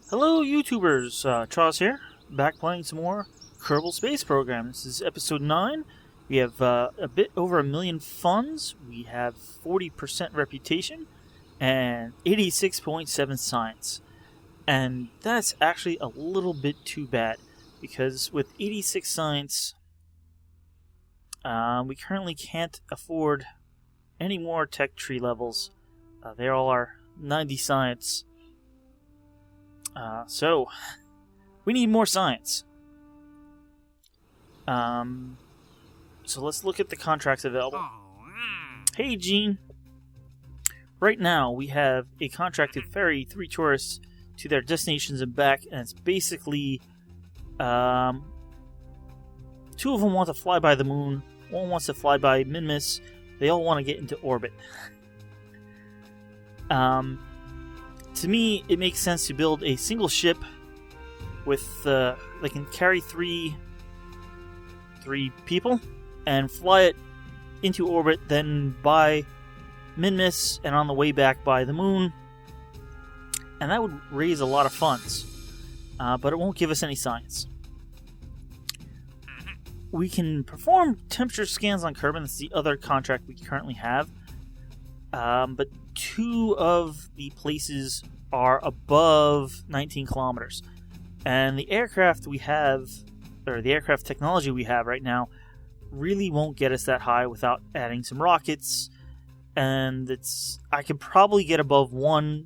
Hello YouTubers, Charles here, back playing some more Kerbal Space Program. This is episode 9. We have a bit over 1 million funds, we have 40% reputation, and 86.7 science. And that's actually a little bit too bad, because with 86 science, we currently can't afford any more tech tree levels. They all are 90 science. So, we need more science. So let's look at the contracts available. Hey, Gene. Right now, we have a contract to ferry 3 tourists to their destinations and back, and it's basically, 2 of them want to fly by the moon, 1 wants to fly by Minmus, they all want to get into orbit. To me, it makes sense to build a single ship with, they can carry three people and fly it into orbit, then by Minmus and on the way back by the moon. And that would raise a lot of funds, but it won't give us any science. We can perform temperature scans on Kerbin. That's the other contract we currently have. But 2 of the places are above 19 kilometers. And the aircraft we have, or the aircraft technology we have right now, really won't get us that high without adding some rockets. And I could probably get above 1,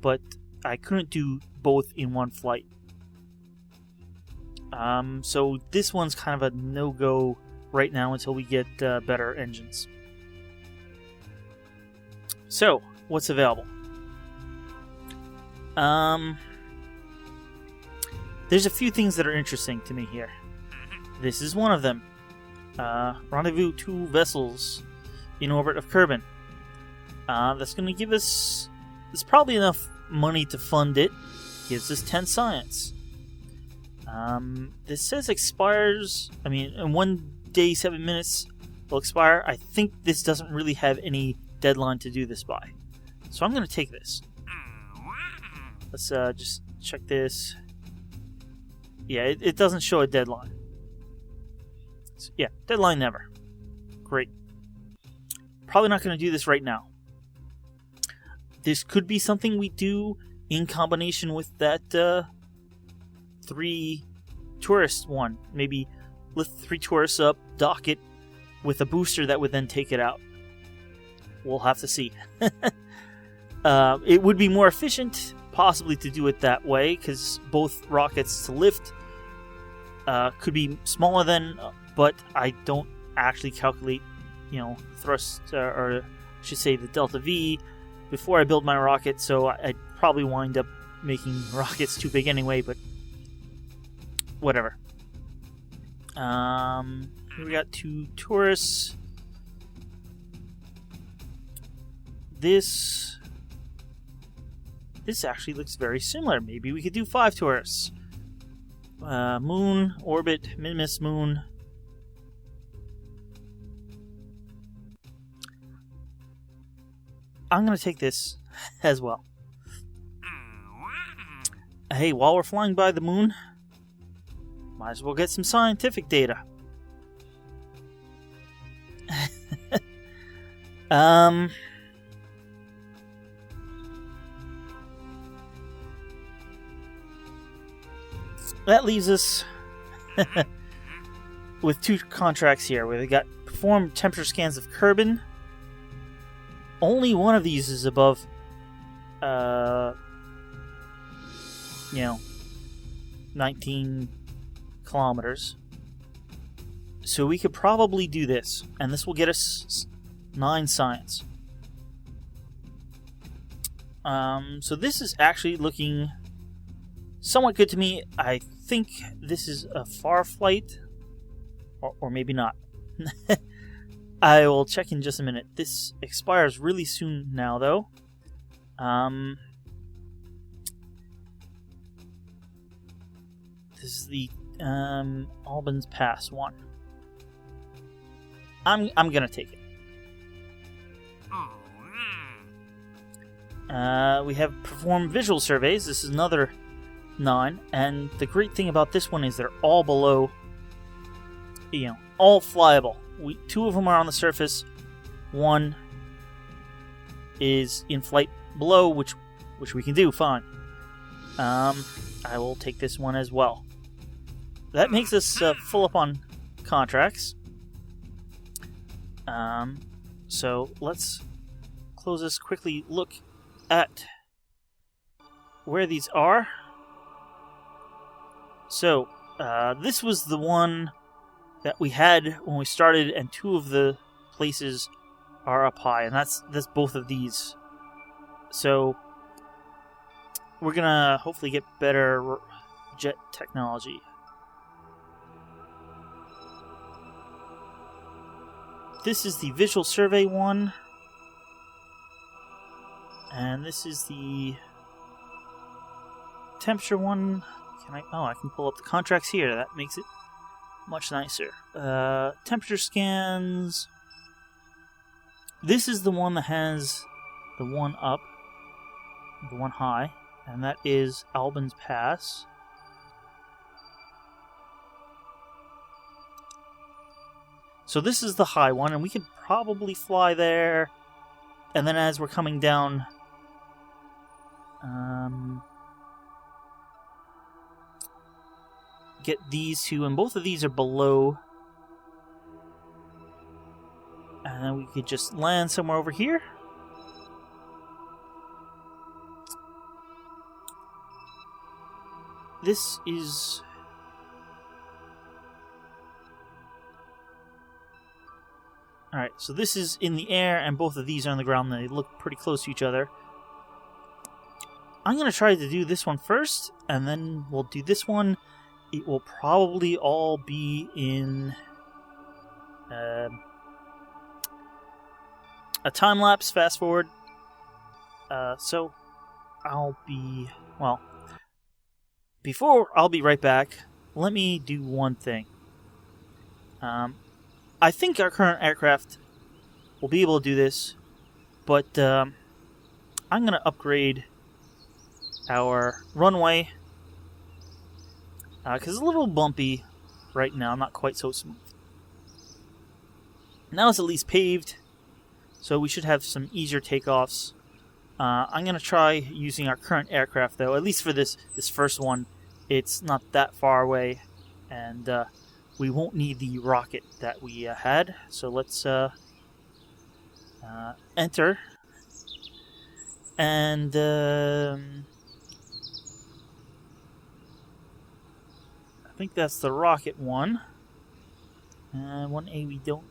but I couldn't do both in one flight. So this one's kind of a no-go right now until we get better engines. So, what's available? There's a few things that are interesting to me here. This is one of them. Rendezvous 2 vessels in orbit of Kerbin. That's going to give us... There's probably enough money to fund it. Gives us 10 science. This says expires... in 1 day, 7 minutes will expire. I think this doesn't really have any deadline to do this by. So I'm going to take this. Let's just check this. Yeah, it doesn't show a deadline. So, yeah, deadline never. Great. Probably not going to do this right now. This could be something we do in combination with that 3 tourist one. Maybe lift 3 tourists up, dock it with a booster that would then take it out. We'll have to see. It would be more efficient, possibly, to do it that way, because both rockets to lift could be smaller than, but I don't actually calculate, thrust, or I should say the delta V, before I build my rocket, so I'd probably wind up making rockets too big anyway, but whatever. Here we got 2 tourists. This actually looks very similar. Maybe we could do 5 tourists. Moon, orbit, Minmus moon. I'm going to take this as well. Hey, while we're flying by the moon, might as well get some scientific data. That leaves us with 2 contracts here. We've got perform temperature scans of Kerbin. Only one of these is above, 19 kilometers. So we could probably do this, and this will get us 9 science. So this is actually looking somewhat good to me. I think this is a far flight, or maybe not. I will check in just a minute. This expires really soon now, though. This is the Albans Pass one. I'm gonna take it. We have performed visual surveys. This is another 9. And the great thing about this one is they're all below, all flyable. 2 of them are on the surface. 1 is in flight below, which we can do fine. I will take this one as well. That makes us full up on contracts. So let's close this quickly. Look at where these are. So this was the one that we had when we started, and 2 of the places are up high, and that's both of these. So we're gonna hopefully get better jet technology. This is the visual survey one, and this is the temperature one. I can pull up the contracts here. That makes it much nicer. Temperature scans. This is the one that has the one up, the one high, and that is Albans Pass. So this is the high one, and we could probably fly there, and then as we're coming down, get these 2, and both of these are below, and then we could just land somewhere over here. This is... Alright, so this is in the air, and both of these are on the ground. They look pretty close to each other. I'm going to try to do this one first, and then we'll do this one. It will probably all be in a time-lapse fast-forward. So I'll be... Well, before I'll be right back, let me do one thing. I think our current aircraft will be able to do this, but I'm going to upgrade our runway because it's a little bumpy right now, not quite so smooth. Now it's at least paved, so we should have some easier takeoffs. I'm going to try using our current aircraft, though, at least for this first one. It's not that far away, and we won't need the rocket that we had. So let's enter. And I think that's the rocket one. 1A we don't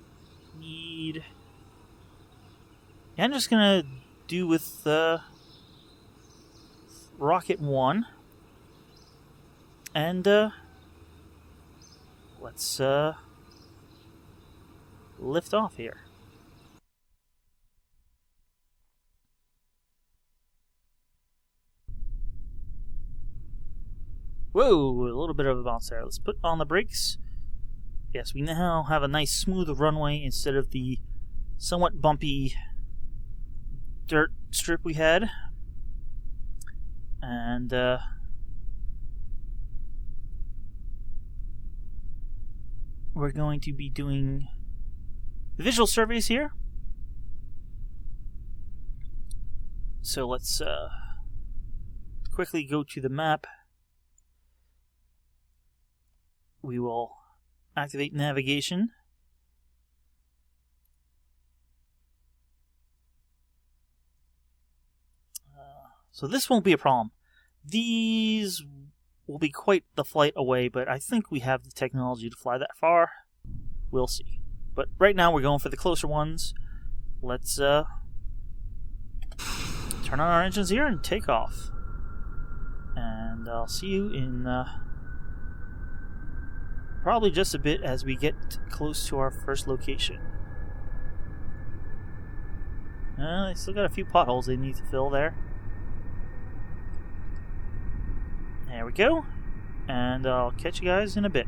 need. Yeah, I'm just going to do with rocket 1. And let's lift off here. Whoa, a little bit of a bounce there. Let's put on the brakes. Yes, we now have a nice smooth runway instead of the somewhat bumpy dirt strip we had. And we're going to be doing the visual surveys here. So let's quickly go to the map. We will activate navigation. So this won't be a problem. These will be quite the flight away, but I think we have the technology to fly that far. We'll see. But right now we're going for the closer ones. Let's turn on our engines here and take off. And I'll see you in probably just a bit as we get close to our first location. They still got a few potholes they need to fill there. There we go. And I'll catch you guys in a bit.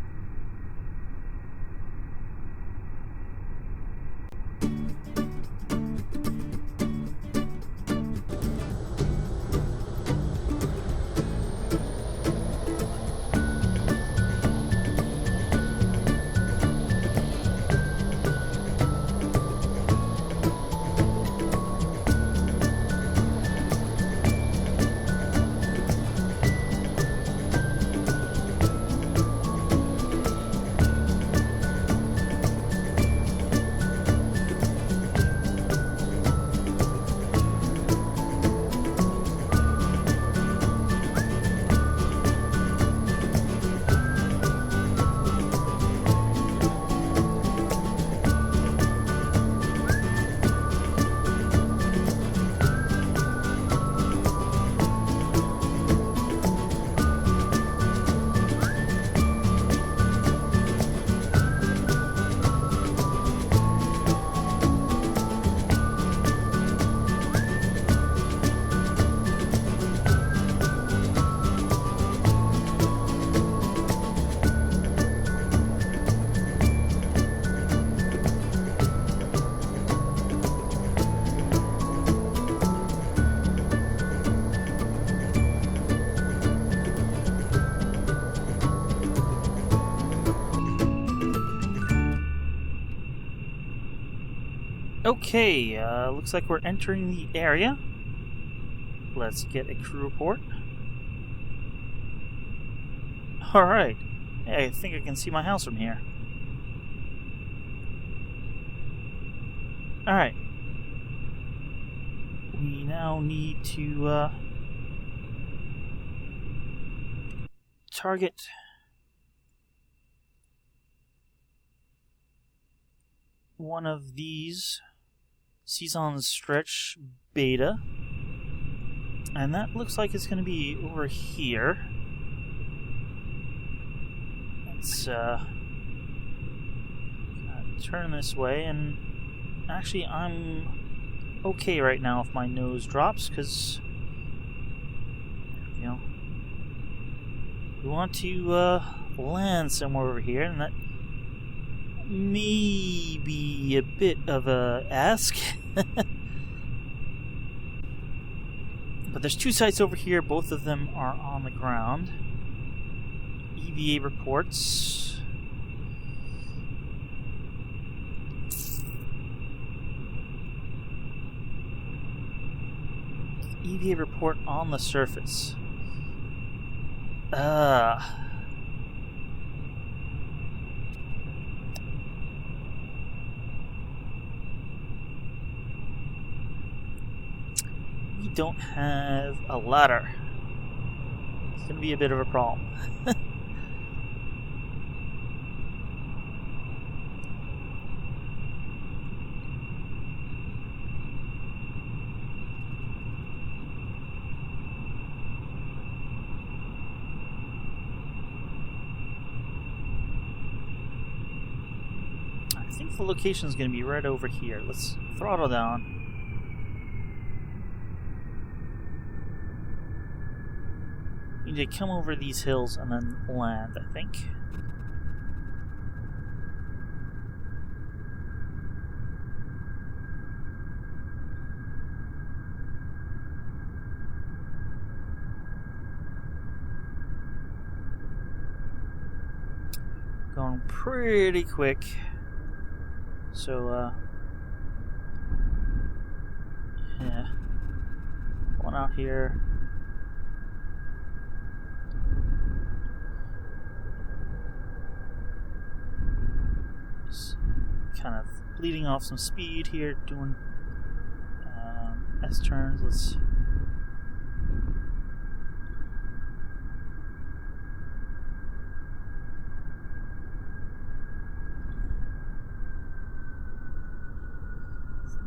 Okay, looks like we're entering the area. Let's get a crew report. Alright. Hey, I think I can see my house from here. Alright. We now need to target one of these Season's Stretch Beta. And that looks like it's going to be over here. Let's turn this way, and actually I'm okay right now if my nose drops, because we want to land somewhere over here, and that may be a bit of a ask. But there's two sites over here, both of them are on the ground. EVA reports. EVA report on the surface. We don't have a ladder. It's going to be a bit of a problem. I think the location is going to be right over here. Let's throttle down. We need to come over these hills and then land, I think. Going pretty quick. So, yeah. One out here. Just kind of bleeding off some speed here, doing S-turns. Let's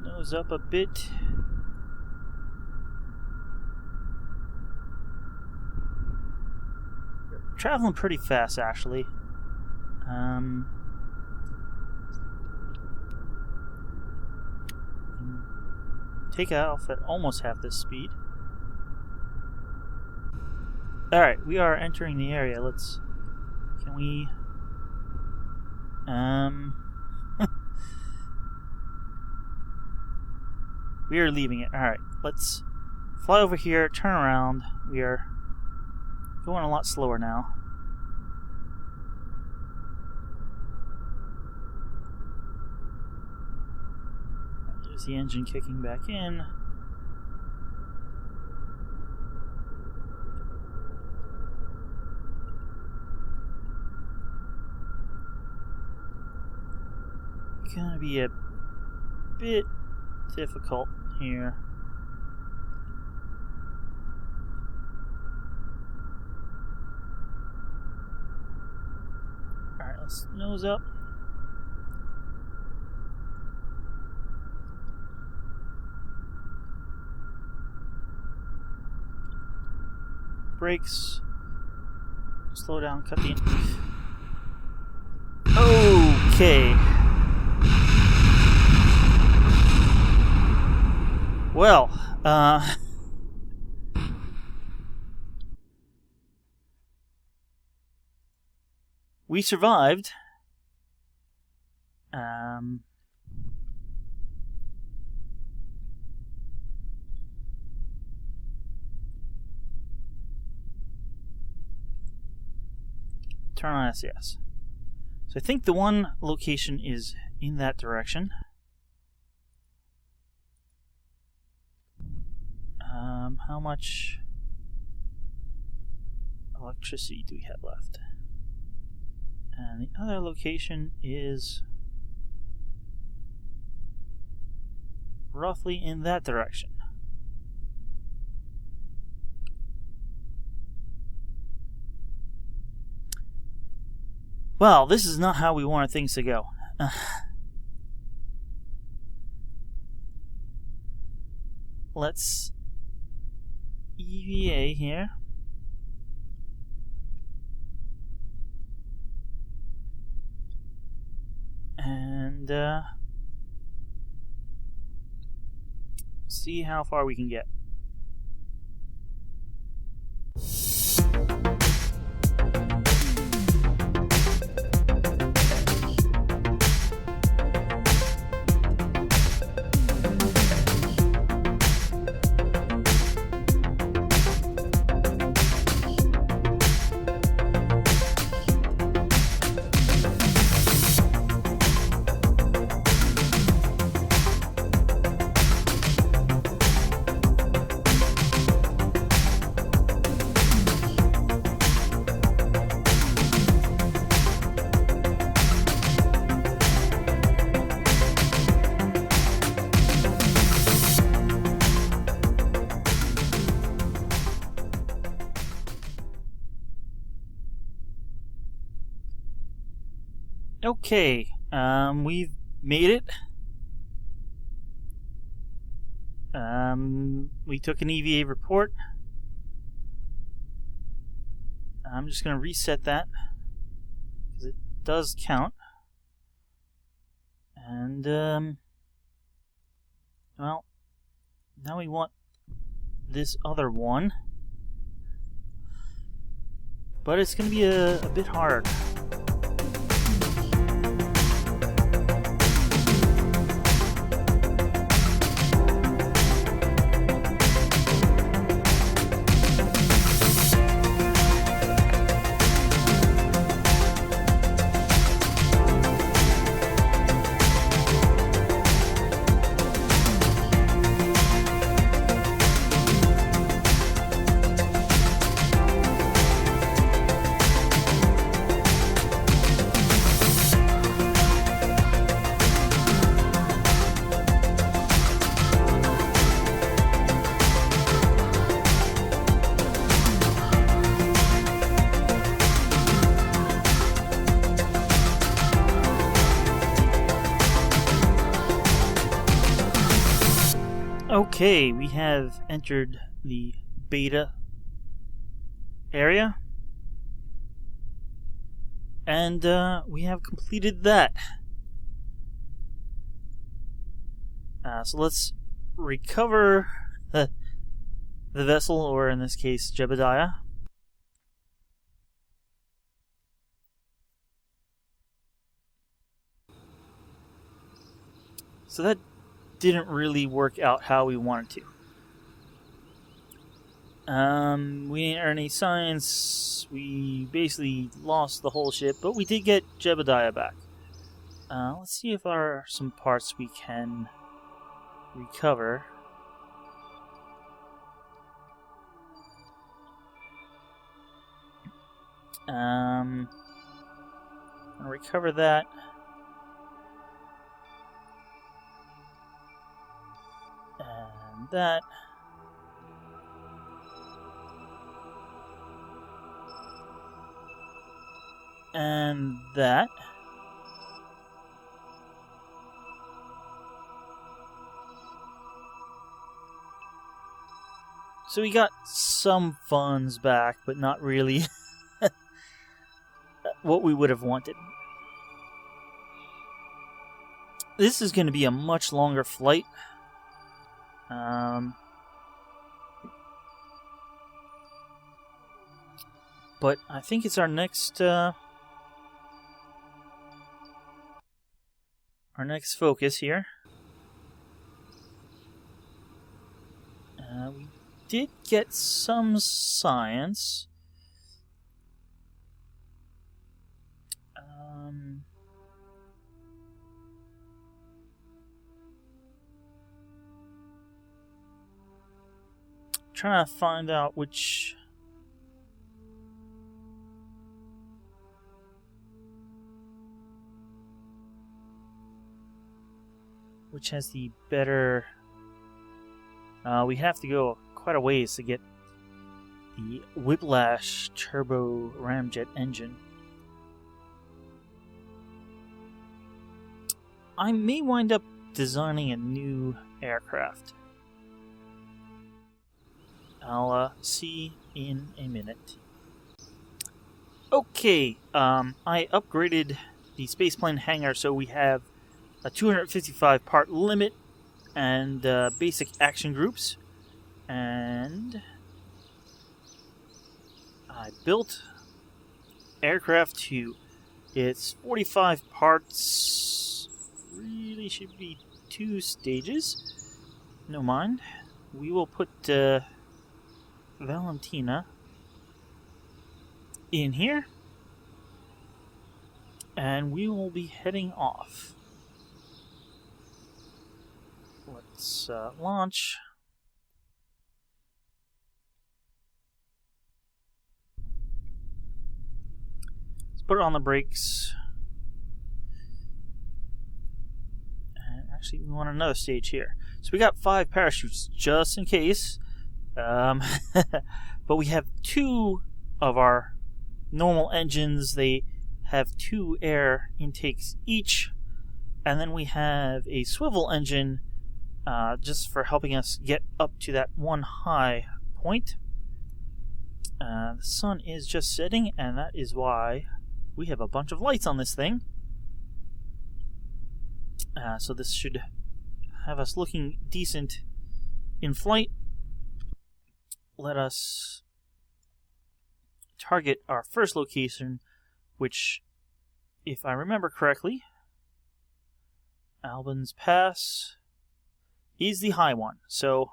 nose up a bit. We're traveling pretty fast, actually. Take off at almost half this speed. Alright, we are entering the area. Let's... Can we... We are leaving it. Alright, let's fly over here, turn around. We are going a lot slower now. There's the engine kicking back in. Gonna be a bit difficult here. Alright, let's nose up. Brakes. Slow down, cut the... Okay. Well, we survived. Turn on SES. So I think the one location is in that direction. How much electricity do we have left? And the other location is roughly in that direction. Well, this is not how we wanted things to go. Let's EVA here. And see how far we can get. Okay, we've made it. We took an EVA report. I'm just going to reset that because it does count. And, well, now we want this other one. But it's going to be a bit hard. Okay, we have entered the beta area, and we have completed that. So let's recover the vessel, or in this case, Jebediah. So that didn't really work out how we wanted to. We didn't earn any science. We basically lost the whole ship, but we did get Jebediah back. Let's see if there are some parts we can recover. I'll recover that. And that. And that. So we got some funds back, but not really what we would have wanted. This is going to be a much longer flight. But I think it's our next focus here. We did get some science. trying to find out which has the better. We have to go quite a ways to get the Whiplash turbo ramjet engine. I may wind up designing a new aircraft. I'll see in a minute. Okay, I upgraded the spaceplane hangar so we have a 255 part limit and basic action groups, and I built aircraft 2. It's 45 parts, really should be 2 stages, no mind. We will put Valentina in here, and we will be heading off. Let's launch. Let's put it on the brakes. And actually, we want another stage here. So we got 5 parachutes just in case. But we have 2 of our normal engines. They have 2 air intakes each. And then we have a swivel engine just for helping us get up to that one high point. The sun is just setting, and that is why we have a bunch of lights on this thing. So this should have us looking decent in flight. Let us target our first location, which, if I remember correctly, Albans Pass is the high one. So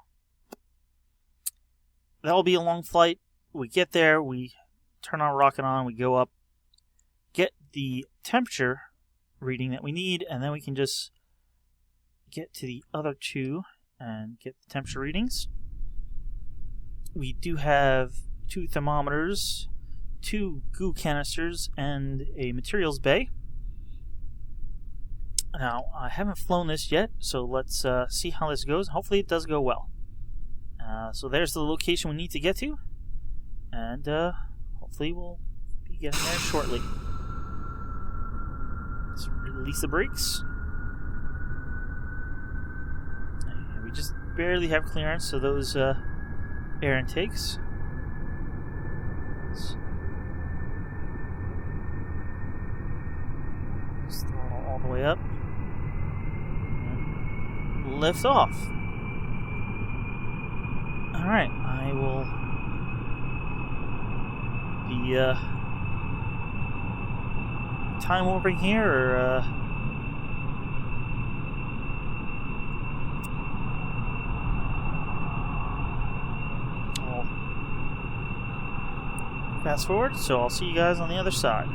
that'll be a long flight. We get there, we turn our rocket on, we go up, get the temperature reading that we need, and then we can just get to the other 2 and get the temperature readings. We do have 2 thermometers, 2 goo canisters, and a materials bay. Now, I haven't flown this yet, so let's see how this goes. Hopefully it does go well. So there's the location we need to get to, and hopefully we'll be getting there shortly. Let's release the brakes. And we just barely have clearance, so those air intakes. Let's throttle all the way up. And lift off. Alright, I will be time warping here, or I'll fast forward, so I'll see you guys on the other side.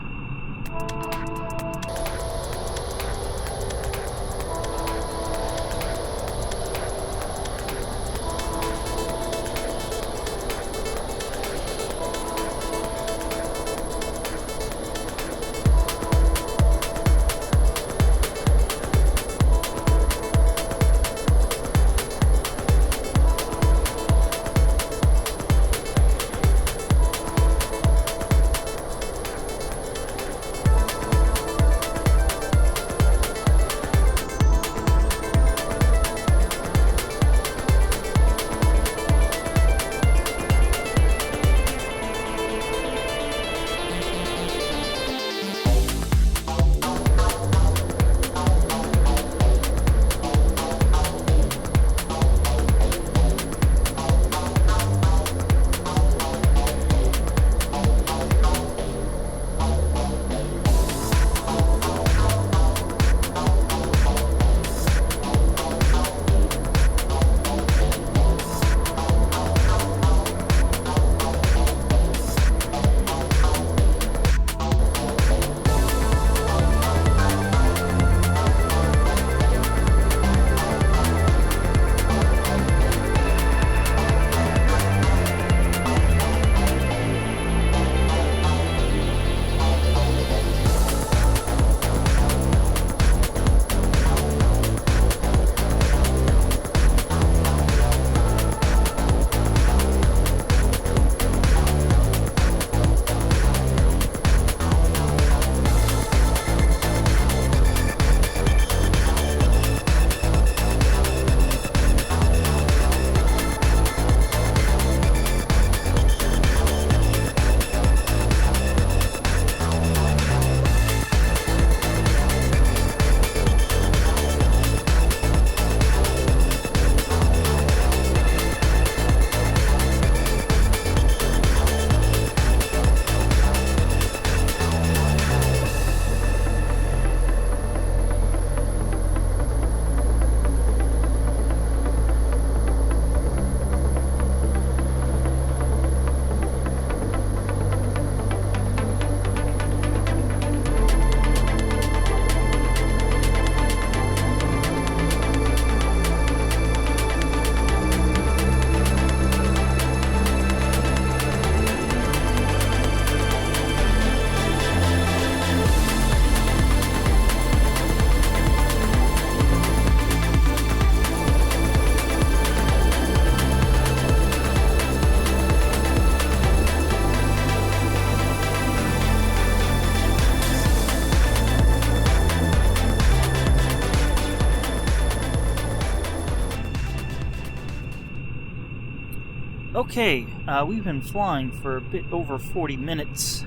Okay, we've been flying for a bit over 40 minutes,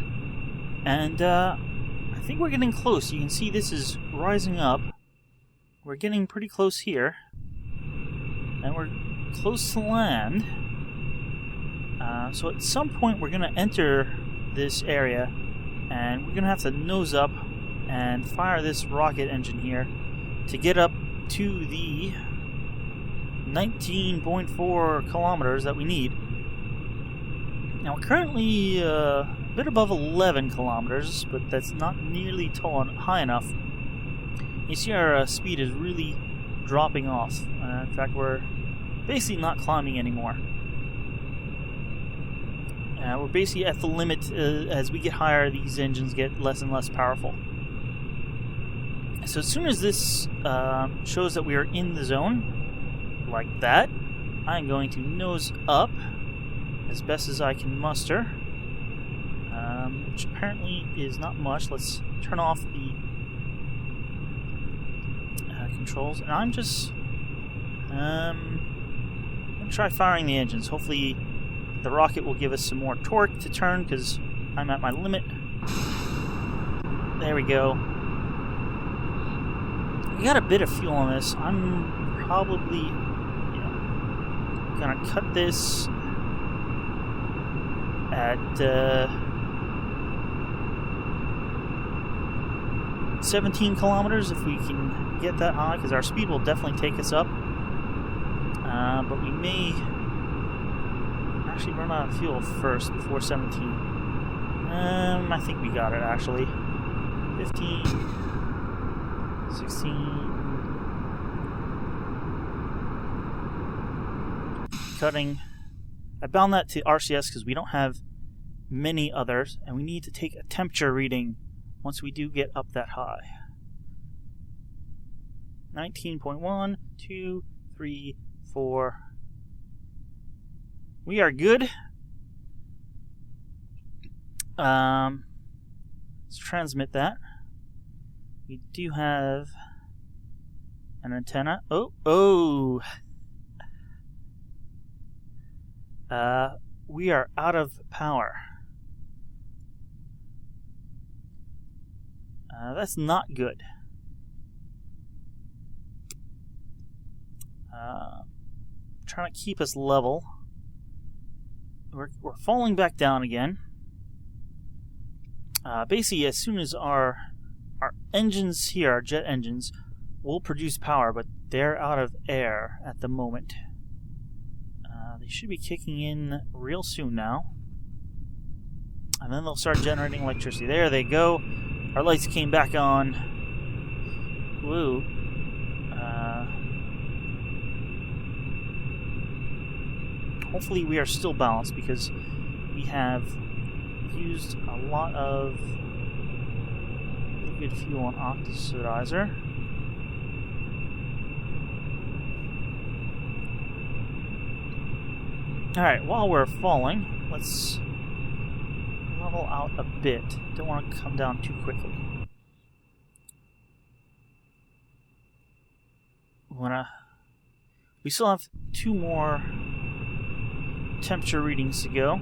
and I think we're getting close. You can see this is rising up. We're getting pretty close here, and we're close to land. So at some point we're going to enter this area, and we're going to have to nose up and fire this rocket engine here to get up to the 19.4 kilometers that we need. Now we're currently a bit above 11 kilometers, but that's not nearly tall and high enough. You see our speed is really dropping off. In fact, we're basically not climbing anymore. We're basically at the limit. As we get higher, these engines get less and less powerful. So as soon as this shows that we are in the zone, like that, I'm going to nose up as best as I can muster, which apparently is not much. Let's turn off the controls, and I'm just going to try firing the engines. Hopefully the rocket will give us some more torque to turn, because I'm at my limit. There we go. We got a bit of fuel on this. I'm probably gonna cut this at 17 kilometers if we can get that high, because our speed will definitely take us up. But we may actually run out of fuel first before 17. I think we got it actually. 15, 16. Cutting. I bound that to RCS because we don't have many others, and we need to take a temperature reading once we do get up that high. 19.1, 2, 3, 4. We are good. Let's transmit that. We do have an antenna. Oh! We are out of power. That's not good. Trying to keep us level. We're falling back down again. Basically, as soon as our engines here, our jet engines, will produce power, but they're out of air at the moment. They should be kicking in real soon now. And then they'll start generating electricity. There they go. Our lights came back on. Woo. Hopefully we are still balanced, because we have used a lot of liquid fuel and oxidizer. Alright, while we're falling, let's level out a bit. Don't want to come down too quickly. We still have 2 more temperature readings to go.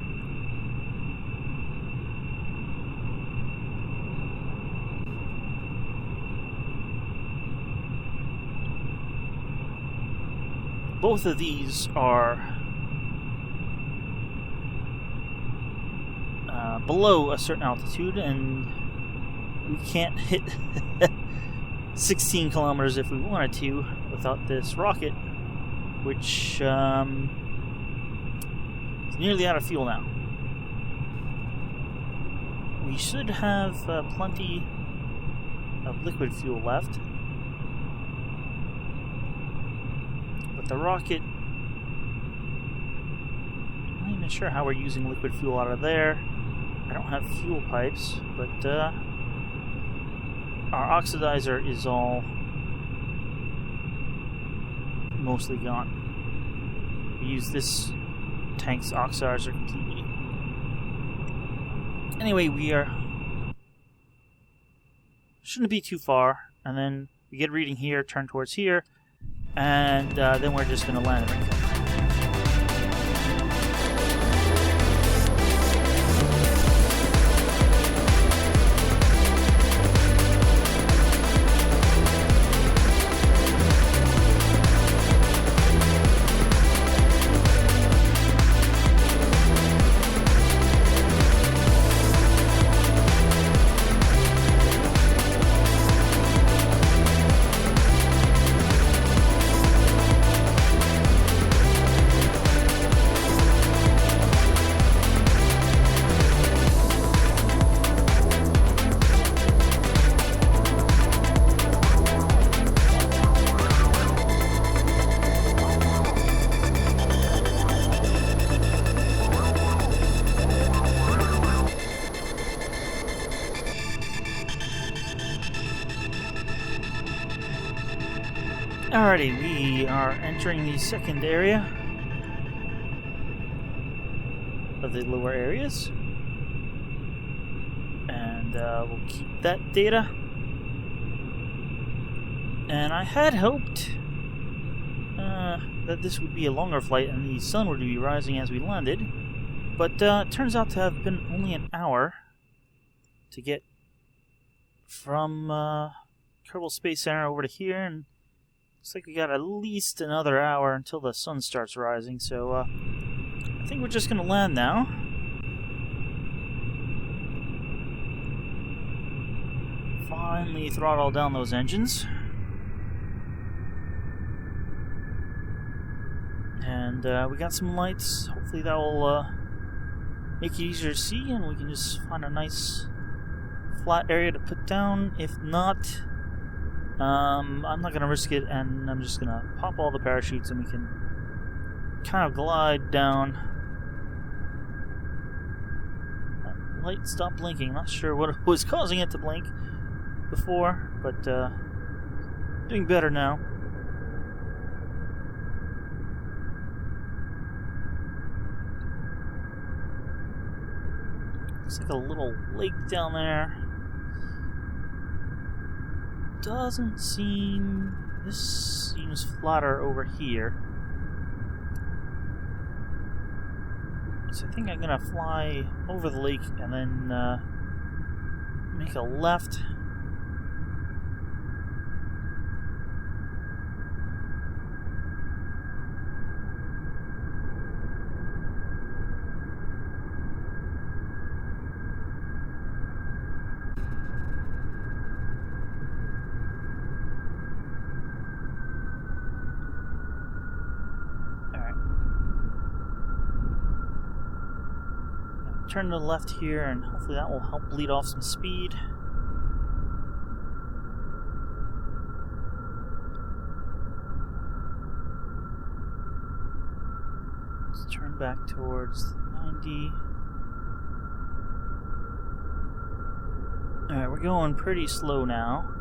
Both of these are below a certain altitude, and we can't hit 16 kilometers if we wanted to without this rocket, which is nearly out of fuel now. We should have plenty of liquid fuel left, but the rocket, I'm not even sure how we're using liquid fuel out of there. I don't have fuel pipes, but our oxidizer is all mostly gone. We use this tank's oxidizer completely. Anyway, we shouldn't be too far, and then we get a reading here, turn towards here, and then we're just going to land it right there. Alrighty, we are entering the second area of the lower areas. And we'll keep that data. And I had hoped that this would be a longer flight and the sun would be rising as we landed. But it turns out to have been only an hour to get from Kerbal Space Center over to here, and looks like we got at least another hour until the sun starts rising, so I think we're just going to land now. Finally throttle down those engines. And we got some lights. Hopefully that will make it easier to see, and we can just find a nice flat area to put down. If not, I'm not going to risk it, and I'm just going to pop all the parachutes and we can kind of glide down. That light stopped blinking. Not sure what was causing it to blink before, but doing better now. Looks like a little lake down there. Doesn't seem... This seems flatter over here. So I think I'm gonna fly over the lake and then make a left. Turn to the left here, and hopefully that will help bleed off some speed. Let's turn back towards 90. Alright, we're going pretty slow now.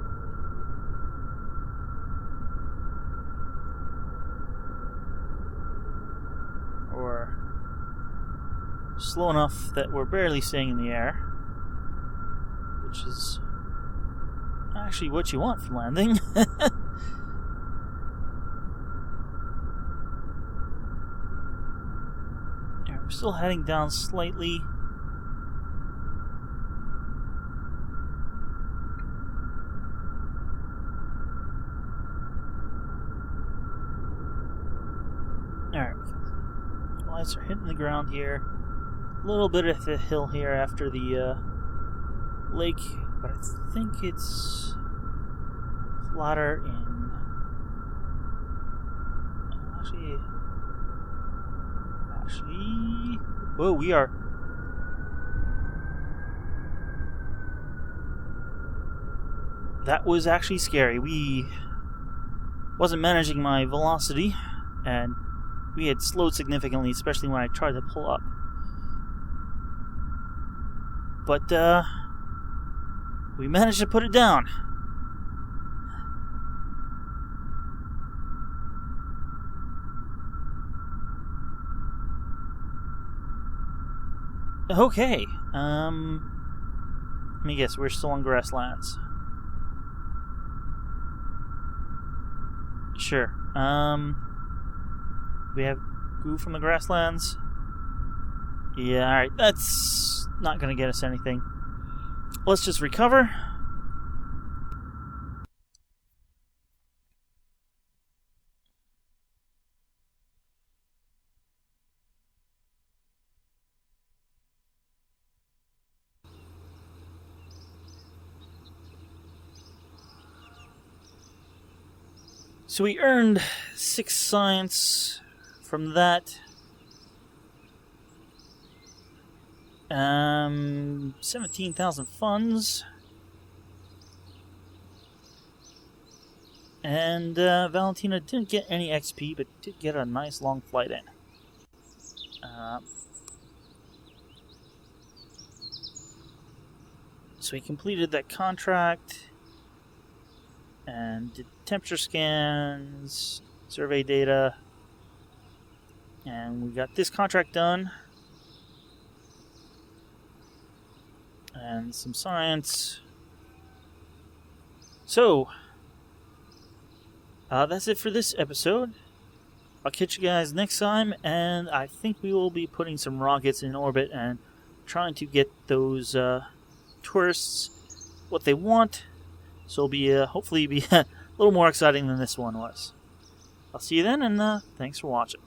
Slow enough that we're barely staying in the air, which is actually what you want for landing. Yeah, we're still heading down slightly. Alright, lights are hitting the ground here. A little bit of the hill here after the lake, but I think it's flatter in... Actually... Whoa, we are... That was actually scary. We wasn't managing my velocity, and we had slowed significantly, especially when I tried to pull up. But, we managed to put it down. Okay, let me guess, we're still on grasslands. Sure, we have goo from the grasslands. Yeah, alright, that's not going to get us anything. Let's just recover. So we earned 6 science from that. 17,000 funds. And Valentina didn't get any XP, but did get a nice long flight in. So he completed that contract. And and did temperature scans, survey data, and we got this contract done. And some science. So, that's it for this episode. I'll catch you guys next time, and I think we will be putting some rockets in orbit and trying to get those tourists what they want. So it'll be hopefully be a little more exciting than this one was. I'll see you then, and thanks for watching.